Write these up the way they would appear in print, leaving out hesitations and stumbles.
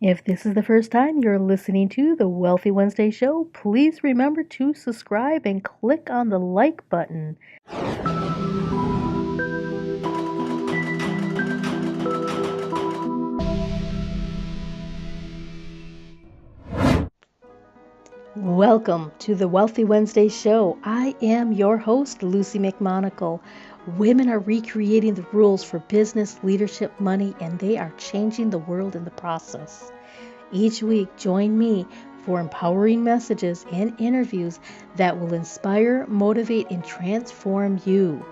If this is the first time you're listening to the Wealthy Wednesday show, please remember to subscribe and click on the like button. Welcome to the Wealthy Wednesday show. I am your host, Lucy McMonagle. Women are recreating the rules for business, leadership, money, and they are changing the world in the process. Each week, join me for empowering messages and interviews that will inspire, motivate, and transform you.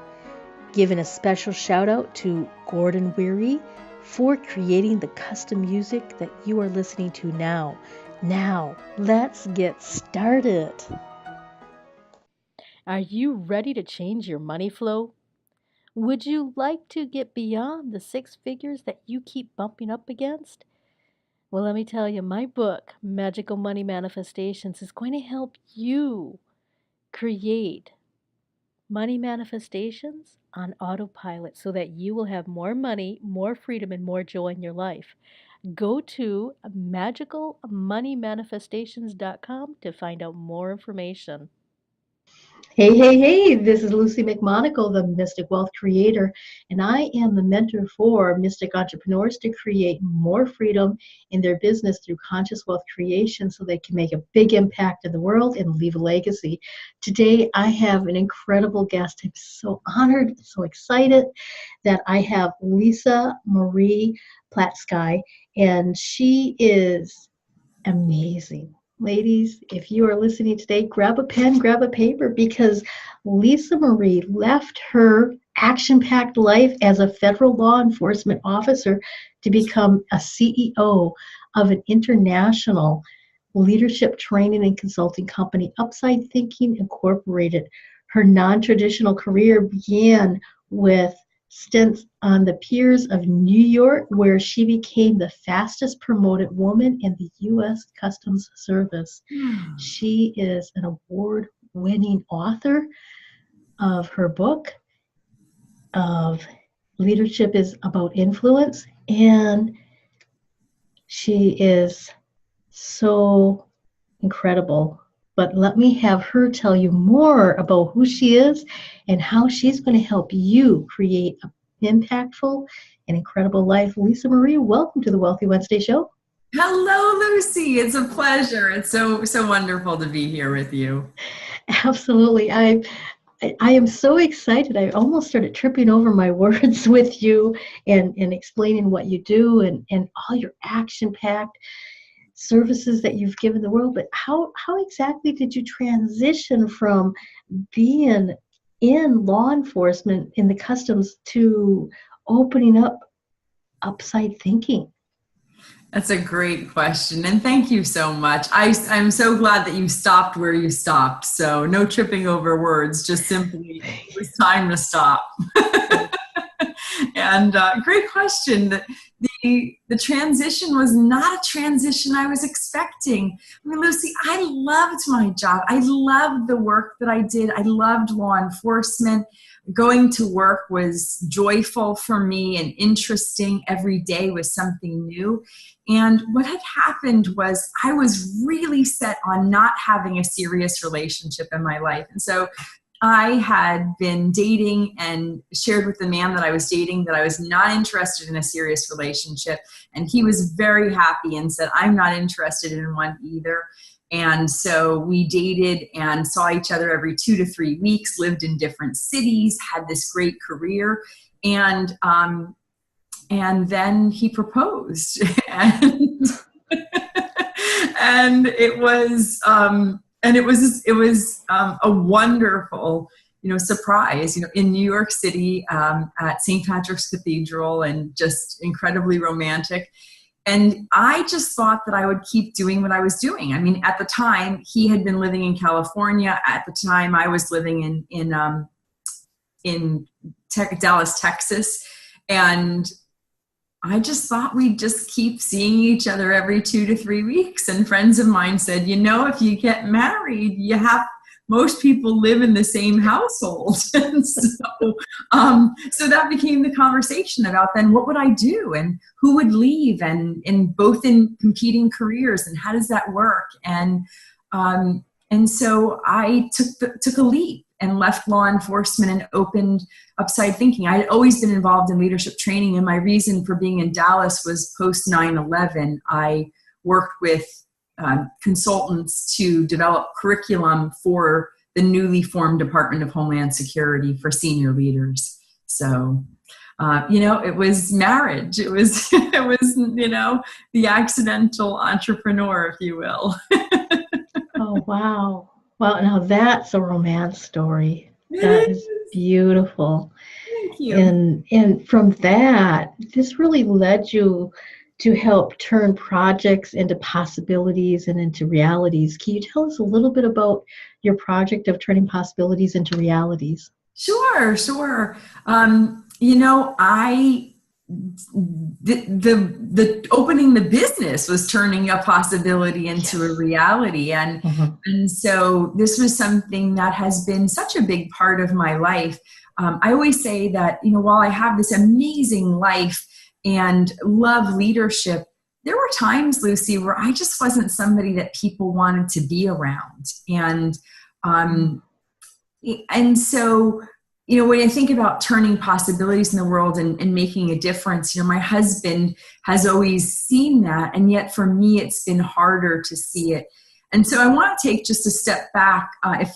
Giving a special shout out to Gordon Weary for creating the custom music that you are listening to now. Now, let's get started. Are you ready to change your money flow? Would you like to get beyond the six figures that you keep bumping up against? Well, let me tell you, my book, Magical Money Manifestations, is going to help you create money manifestations on autopilot so that you will have more money, more freedom, and more joy in your life. Go to magicalmoneymanifestations.com to find out more information. Hey, this is Lucy McMonagle, the Mystic Wealth Creator, and I am the mentor for Mystic Entrepreneurs to create more freedom in their business through conscious wealth creation so they can make a big impact in the world and leave a legacy. Today, I have an incredible guest. I'm so honored, so excited that I have Lisa Marie Platske, and she is amazing. Ladies, if you are listening today, grab a pen, grab a paper, because Lisa Marie left her action-packed life as a federal law enforcement officer to become a CEO of an international leadership training and consulting company, Upside Thinking Incorporated. Her non-traditional career began with stints on the piers of New York, where she became the fastest promoted woman in the U.S. Customs Service. She is an award-winning author of her book of Leadership is About Influence, and she is so incredible. But let me have her tell you more about who she is and how she's going to help you create an impactful and incredible life. Lisa Marie, welcome to the Wealthy Wednesday show. Hello, Lucy. It's a pleasure. It's so wonderful to be here with you. Absolutely. I am so excited. I almost started tripping over my words with you and explaining what you do and all your action-packed services that you've given the world. But how exactly did you transition from being in law enforcement in the customs to opening up Upside Thinking? That's a great question. And thank you so much. I'm so glad that you stopped where you stopped. So no tripping over words, just simply it was time to stop. And great question. The transition was not a transition I was expecting. I mean, Lucy, I loved my job. I loved the work that I did. I loved law enforcement. Going to work was joyful for me and interesting. Every day was something new. And what had happened was I was really set on not having a serious relationship in my life. And so I had been dating and shared with the man that I was dating that I was not interested in a serious relationship. And he was very happy and said, I'm not interested in one either. And so we dated and saw each other every 2 to 3 weeks, lived in different cities, had this great career. And then he proposed. and it was a wonderful, surprise, in New York City, at St. Patrick's Cathedral, and just incredibly romantic. And I just thought that I would keep doing what I was doing. I mean, at the time he had been living in California. At the time I was living in Dallas, Texas. And I just thought we'd just keep seeing each other every 2 to 3 weeks. And friends of mine said, if you get married, most people live in the same household. And so that became the conversation about then what would I do and who would leave, and both in competing careers, and how does that work? And so I took a leap and left law enforcement and opened Upside Thinking. I had always been involved in leadership training, and my reason for being in Dallas was post 9/11. I worked with consultants to develop curriculum for the newly formed Department of Homeland Security for senior leaders. So, it was marriage. It was, the accidental entrepreneur, if you will. Oh, wow. Well, now that's a romance story. That is beautiful. Thank you. And from that, this really led you to help turn projects into possibilities and into realities. Can you tell us a little bit about your project of turning possibilities into realities? Sure. The opening the business was turning a possibility into a reality. And so this was something that has been such a big part of my life. I always say that, while I have this amazing life and love leadership, there were times, Lucy, where I just wasn't somebody that people wanted to be around. And so, when I think about turning possibilities in the world and making a difference, my husband has always seen that. And yet for me, it's been harder to see it. And so I want to take just a step back,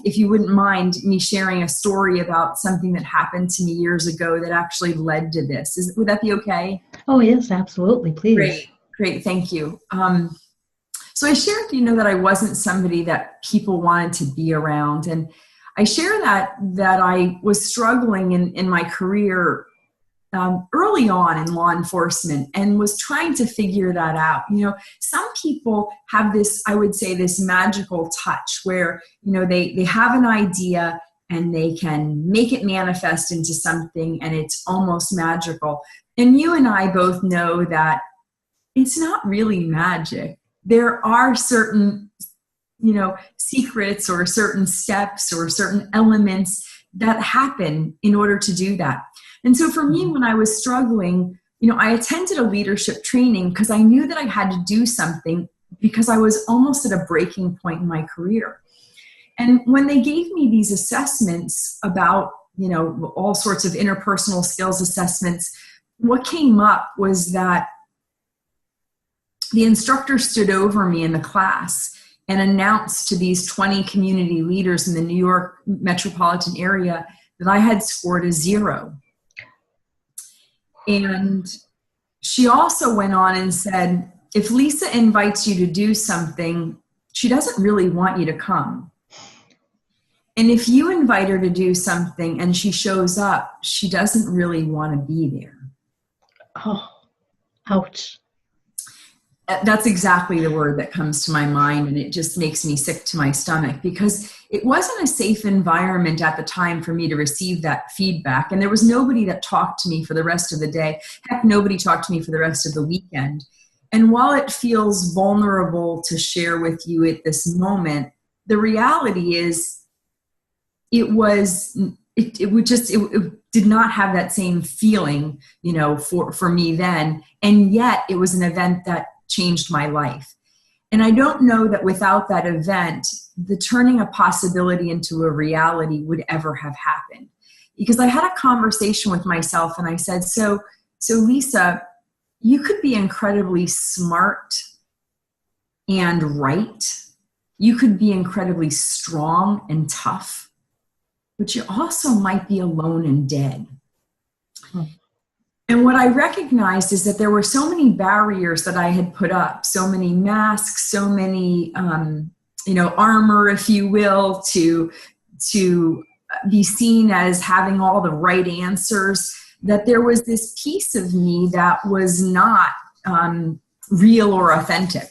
if you wouldn't mind me sharing a story about something that happened to me years ago that actually led to this. Would that be okay? Oh, yes, absolutely. Please. Great. Thank you. So I shared, that I wasn't somebody that people wanted to be around. And I share that I was struggling in my career early on in law enforcement and was trying to figure that out. Some people have this, I would say, this magical touch where, they have an idea and they can make it manifest into something, and it's almost magical. And you and I both know that it's not really magic. There are certain secrets or certain steps or certain elements that happen in order to do that. And so for me, when I was struggling, I attended a leadership training because I knew that I had to do something because I was almost at a breaking point in my career. And when they gave me these assessments about, all sorts of interpersonal skills assessments, what came up was that the instructor stood over me in the class and announced to these 20 community leaders in the New York metropolitan area that I had scored a 0. And she also went on and said, if Lisa invites you to do something, she doesn't really want you to come. And if you invite her to do something and she shows up, she doesn't really want to be there. Oh, ouch. That's exactly the word that comes to my mind, and it just makes me sick to my stomach because it wasn't a safe environment at the time for me to receive that feedback, and there was nobody that talked to me for the rest of the day. Heck, nobody talked to me for the rest of the weekend. And while it feels vulnerable to share with you at this moment, the reality is it did not have that same feeling, for me then, and yet it was an event that changed my life. And I don't know that without that event, the turning a possibility into a reality would ever have happened. Because I had a conversation with myself and I said, so Lisa, you could be incredibly smart and right. You could be incredibly strong and tough, but you also might be alone and dead. And what I recognized is that there were so many barriers that I had put up, so many masks, so many, armor, if you will, to be seen as having all the right answers, that there was this piece of me that was not real or authentic.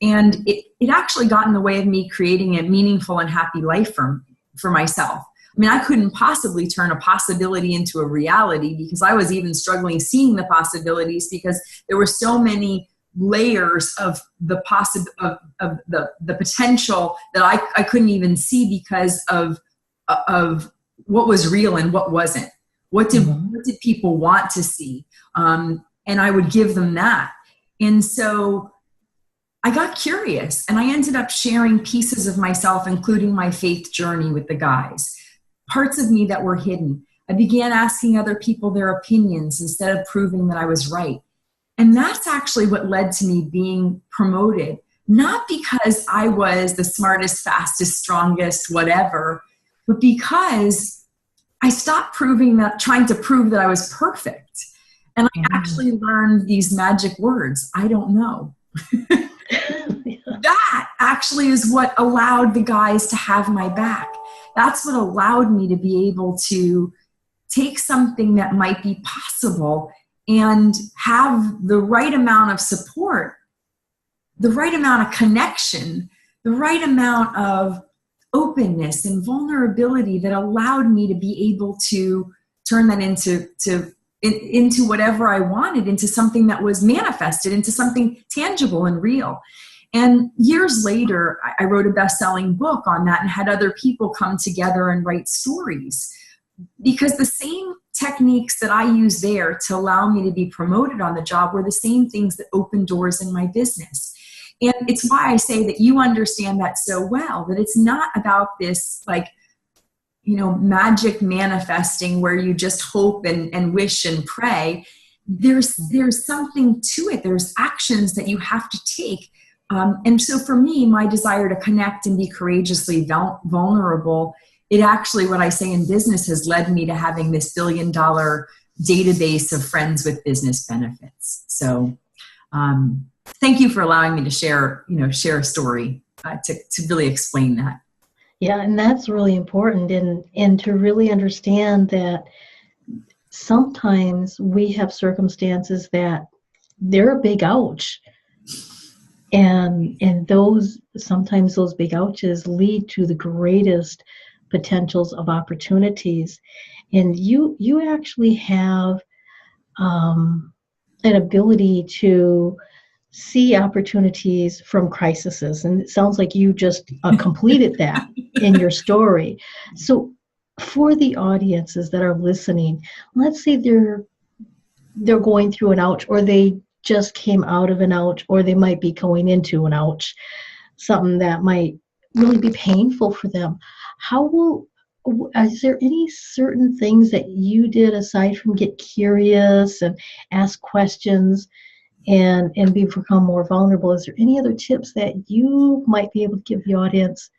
And it actually got in the way of me creating a meaningful and happy life for myself. I mean, I couldn't possibly turn a possibility into a reality because I was even struggling seeing the possibilities because there were so many layers of the of the potential that I couldn't even see because of what was real and what wasn't. What did people want to see? And I would give them that. And so I got curious, and I ended up sharing pieces of myself, including my faith journey, with the guys, parts of me that were hidden. I began asking other people their opinions instead of proving that I was right. And that's actually what led to me being promoted, not because I was the smartest, fastest, strongest, whatever, but because I stopped trying to prove that I was perfect. And I actually learned these magic words. I don't know. That actually is what allowed the guys to have my back. That's what allowed me to be able to take something that might be possible and have the right amount of support, the right amount of connection, the right amount of openness and vulnerability that allowed me to be able to turn that into whatever I wanted, into something that was manifested, into something tangible and real. And years later, I wrote a best-selling book on that and had other people come together and write stories. Because the same techniques that I used there to allow me to be promoted on the job were the same things that opened doors in my business. And it's why I say that you understand that so well, that it's not about this magic manifesting where you just hope and wish and pray. There's something to it. There's actions that you have to take. And so for me, my desire to connect and be courageously vulnerable, it actually, what I say in business, has led me to having this $1 billion database of friends with business benefits. So thank you for allowing me to share a story to really explain that. Yeah, and that's really important, and to really understand that sometimes we have circumstances that they're a big ouch. And sometimes those big ouches lead to the greatest potentials of opportunities. And you actually have an ability to see opportunities from crises. And it sounds like you just completed that in your story. So for the audiences that are listening, let's say they're going through an ouch, or they just came out of an ouch, or they might be going into an ouch, something that might really be painful for them. Is there any certain things that you did aside from get curious and ask questions and become more vulnerable? Is there any other tips that you might be able to give the audience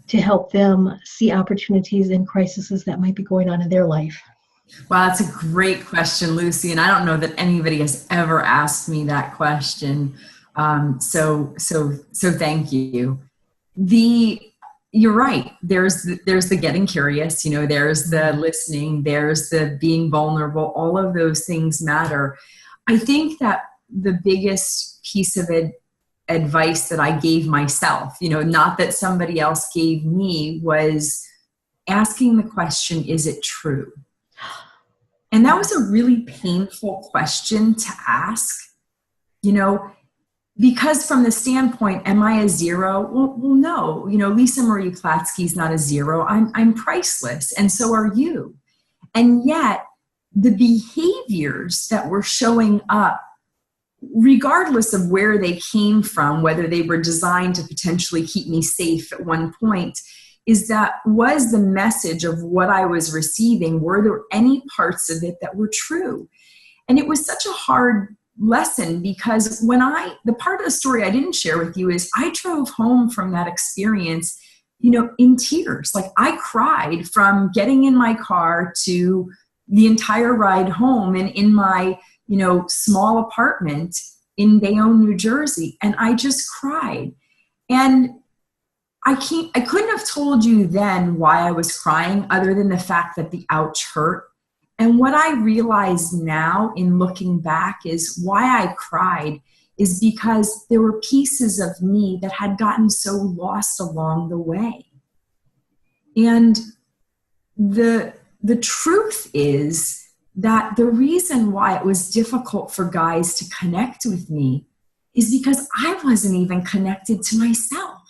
to help them see opportunities in crises that might be going on in their life? Wow, that's a great question, Lucy. And I don't know that anybody has ever asked me that question. So thank you. You're right. There's the getting curious, there's the listening, there's the being vulnerable. All of those things matter. I think that the biggest piece of advice that I gave myself, not that somebody else gave me, was asking the question, is it true? And that was a really painful question to ask, because from the standpoint, am I a zero? Well, no. Lisa Marie Platske is not a zero. I'm priceless, and so are you. And yet, the behaviors that were showing up, regardless of where they came from, whether they were designed to potentially keep me safe at one point, was the message of what I was receiving. Were there any parts of it that were true? And it was such a hard lesson, because the part of the story I didn't share with you is I drove home from that experience, in tears. Like, I cried from getting in my car to the entire ride home, and in my, small apartment in Bayonne, New Jersey. And I just cried. And I couldn't have told you then why I was crying, other than the fact that the ouch hurt. And what I realize now in looking back is why I cried is because there were pieces of me that had gotten so lost along the way. And the truth is that the reason why it was difficult for guys to connect with me is because I wasn't even connected to myself.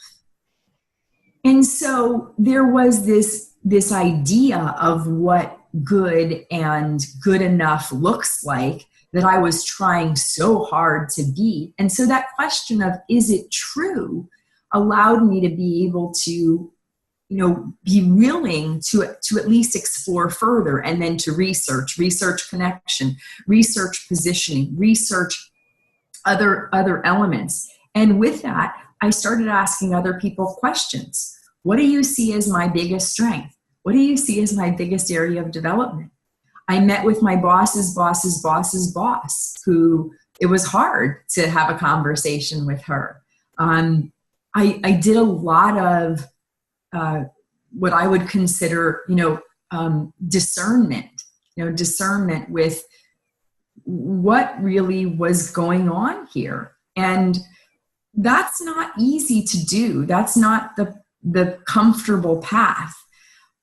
And so there was this idea of what good and good enough looks like that I was trying so hard to be. And so that question of, is it true, allowed me to be able to, be willing to at least explore further, and then to research connection, research positioning, research other elements. And with that, I started asking other people questions. What do you see as my biggest strength? What do you see as my biggest area of development? I met with my boss's boss's boss's boss, who it was hard to have a conversation with her. I did a lot of what I would consider, discernment, discernment with what really was going on here. And that's not easy to do. That's not the comfortable path.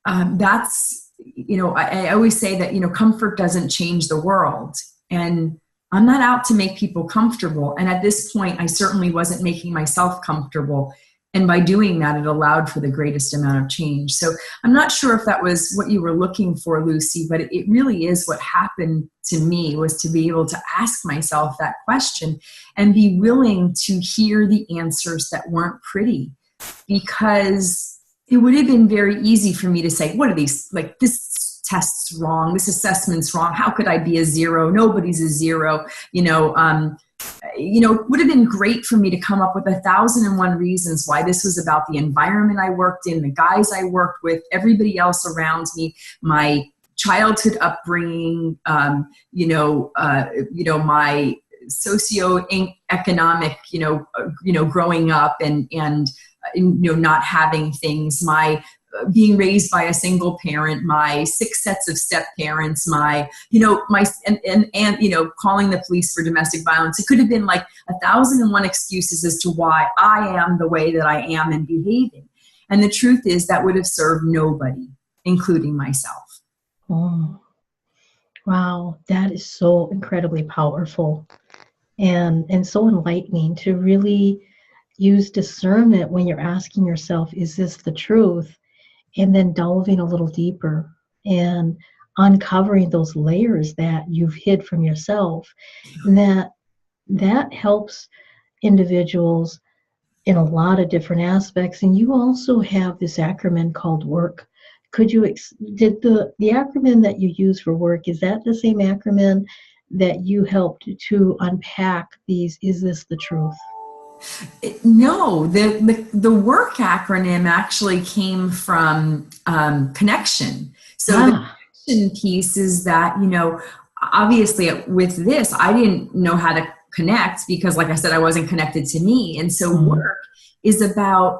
That's, I always say that, comfort doesn't change the world. And I'm not out to make people comfortable. And at this point, I certainly wasn't making myself comfortable. And by doing that, it allowed for the greatest amount of change. So I'm not sure if that was what you were looking for, Lucy, but it really is what happened to me, was to be able to ask myself that question and be willing to hear the answers that weren't pretty. Because it would have been very easy for me to say, what are these, like, this test's wrong, this assessment's wrong, how could I be a zero? Nobody's a zero. It would have been great for me to come up with 1,001 reasons why this was about the environment I worked in, the guys I worked with, everybody else around me, my childhood upbringing, my socioeconomic, growing up and not having things, my being raised by a single parent, my 6 sets of step parents, my calling the police for domestic violence. It could have been like 1,001 excuses as to why I am the way that I am and behaving. And the truth is that would have served nobody, including myself. Oh, wow. That is so incredibly powerful and so enlightening to really use discernment when you're asking yourself, is this the truth? And then delving a little deeper and uncovering those layers that you've hid from yourself. And that helps individuals in a lot of different aspects. And you also have this acronym called WORK. Could you, did the acronym that you use for WORK, is that the same acronym that you helped to unpack these, is this the truth? No, the WORK acronym actually came from connection. So the connection piece is that, obviously with this, I didn't know how to connect because, like I said, I wasn't connected to me. And so WORK is about,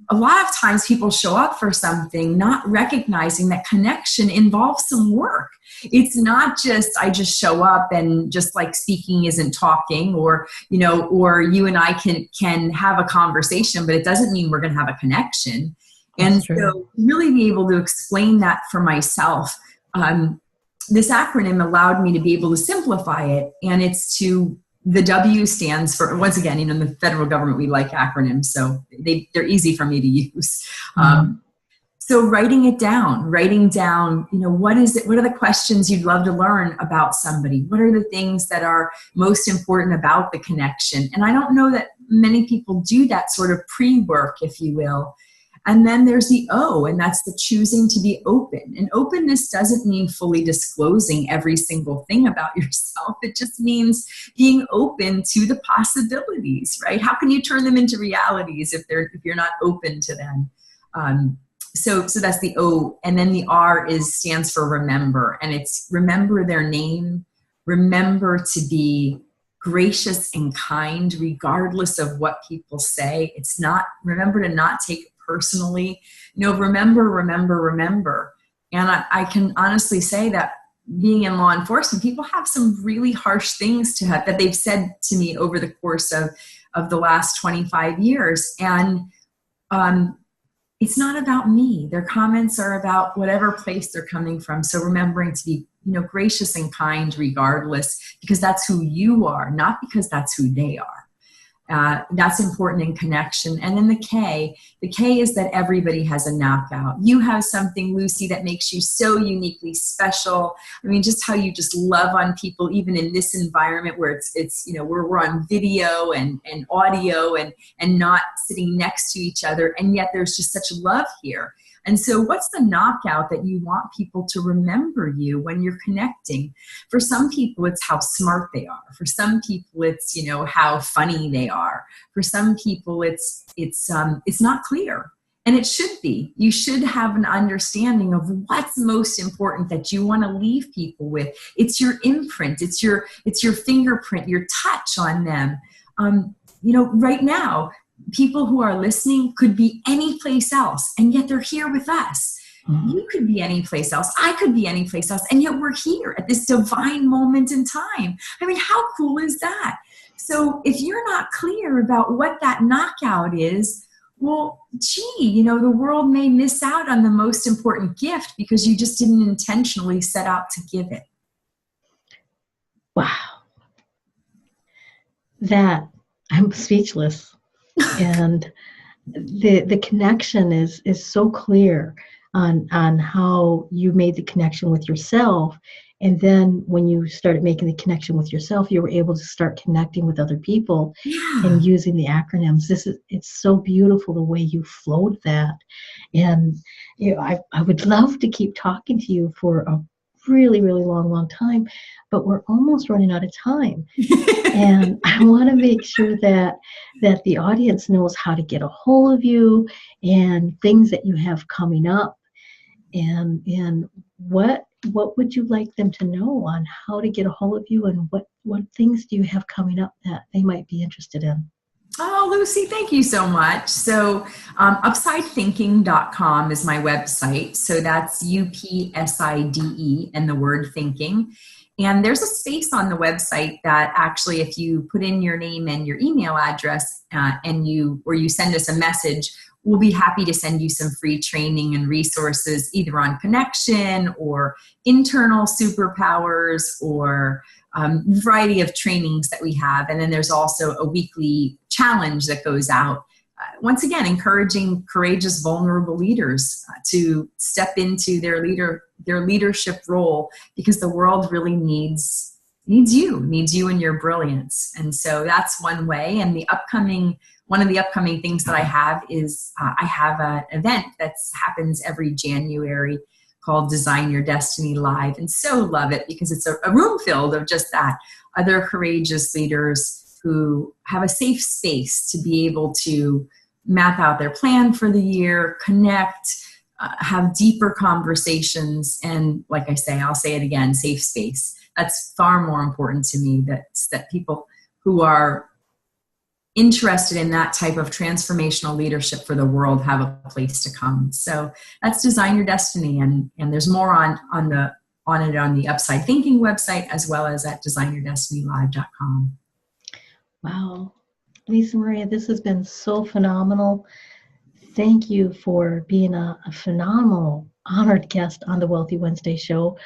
a lot of times people show up for something not recognizing that connection involves some work. It's not just, I just show up and just like speaking isn't talking, or you and I can have a conversation, but it doesn't mean we're going to have a connection. And so really be able to explain that for myself. This acronym allowed me to be able to simplify it, and it's the W stands for, once again, in the federal government, we like acronyms, so they're easy for me to use. So writing down, what is it? What are the questions you'd love to learn about somebody? What are the things that are most important about the connection? And I don't know that many people do that sort of pre-work, if you will. And then there's the O, and that's the choosing to be open. And openness doesn't mean fully disclosing every single thing about yourself. It just means being open to the possibilities, right? How can you turn them into realities if you're not open to them? So that's the O. And then the R stands for remember. And it's remember their name, remember to be gracious and kind regardless of what people say. It's not, remember to not take it personally. Remember. And I can honestly say that being in law enforcement, people have some really harsh things that they've said to me over the course of the last 25 years. And it's not about me. Their comments are about whatever place they're coming from. So remembering to be, gracious and kind regardless, because that's who you are, not because that's who they are. That's important in connection. And then the K is that everybody has a knockout. You have something, Lucy, that makes you so uniquely special. I mean, just how you just love on people, even in this environment where it's we're on video and audio and not sitting next to each other. And yet there's just such love here. And so what's the knockout that you want people to remember you when you're connecting? For some people, it's how smart they are. For some people, it's, how funny they are. For some people, it's not clear. And it should be. You should have an understanding of what's most important that you want to leave people with. It's your imprint. It's your fingerprint, your touch on them. Right now, people who are listening could be any place else, and yet they're here with us. Mm-hmm. You could be any place else. I could be any place else, and yet we're here at this divine moment in time. I mean, how cool is that? So if you're not clear about what that knockout is, well, the world may miss out on the most important gift because you just didn't intentionally set out to give it. Wow. That, I'm speechless. And the connection is so clear on how you made the connection with yourself. And then when you started making the connection with yourself, you were able to start connecting with other people and using the acronyms. It's so beautiful the way you flowed that. And I would love to keep talking to you for a really, really long time, but we're almost running out of time. And I want to make sure that the audience knows how to get a hold of you and things that you have coming up. And what would you like them to know on how to get a hold of you, and what things do you have coming up that they might be interested in? Oh, Lucy, thank you so much. So upsidethinking.com is my website. So that's UPSIDE and the word thinking. And there's a space on the website that actually, if you put in your name and your email address or you send us a message, we'll be happy to send you some free training and resources, either on connection or internal superpowers or variety of trainings that we have. And then there's also a weekly challenge that goes out. Once again, encouraging courageous, vulnerable leaders to step into their leadership role, because the world really needs you and your brilliance. And so that's one way. And one of the upcoming things that I have is I have an event that happens every January called Design Your Destiny Live, and so love it because it's a room filled of just that, other courageous leaders who have a safe space to be able to map out their plan for the year, connect, have deeper conversations, and like I say, I'll say it again, safe space. That's far more important to me, that people who are interested in that type of transformational leadership for the world have a place to come. So that's Design Your Destiny, and there's more on it on the Upside Thinking website, as well as at designyourdestinylive.com. Wow. Lisa Maria, this has been so phenomenal. Thank you for being a phenomenal, honored guest on the Wealthy Wednesday show.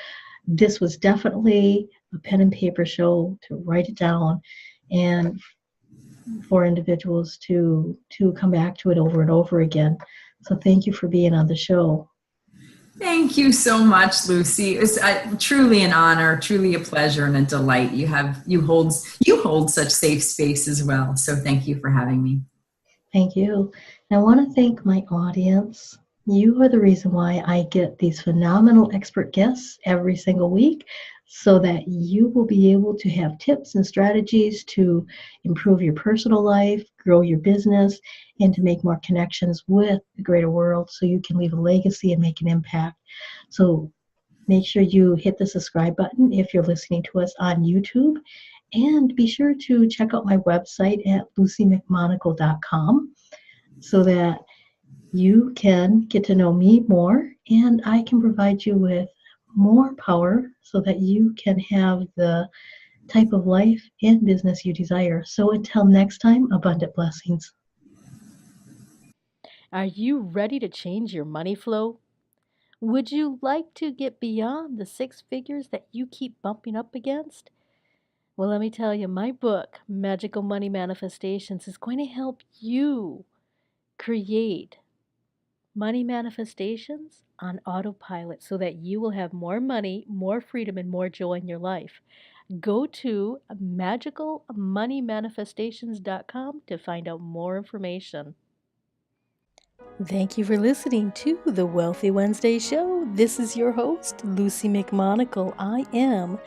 This was definitely a pen and paper show to write it down, and for individuals to come back to it over and over again. So thank you for being on the show. Thank you so much, Lucy. It's truly an honor, truly a pleasure, and a delight. You hold such safe space as well. So thank you for having me. Thank you. And I want to thank my audience. You are the reason why I get these phenomenal expert guests every single week, so that you will be able to have tips and strategies to improve your personal life, grow your business, and to make more connections with the greater world so you can leave a legacy and make an impact. So make sure you hit the subscribe button if you're listening to us on YouTube, and be sure to check out my website at lucymcmonagle.com so that you can get to know me more, and I can provide you with more power so that you can have the type of life and business you desire. So until next time, abundant blessings. Are you ready to change your money flow? Would you like to get beyond the six figures that you keep bumping up against? Well, let me tell you, my book, Magical Money Manifestations, is going to help you create money manifestations on autopilot so that you will have more money, more freedom, and more joy in your life. Go to magicalmoneymanifestations.com to find out more information. Thank you for listening to the Wealthy Wednesday Show. This is your host, Lucy McMonagle. I am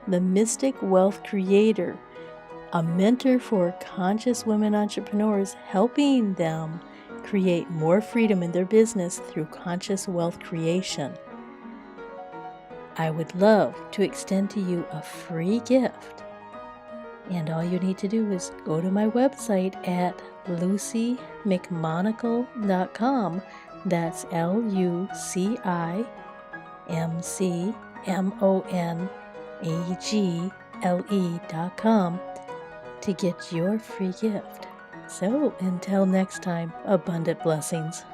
the Mystic Wealth Creator, a mentor for conscious women entrepreneurs, helping them create more freedom in their business through conscious wealth creation. I would love to extend to you a free gift. And all you need to do is go to my website at lucymcmonagle.com. That's lucymcmonagle.com to get your free gift. So until next time, abundant blessings.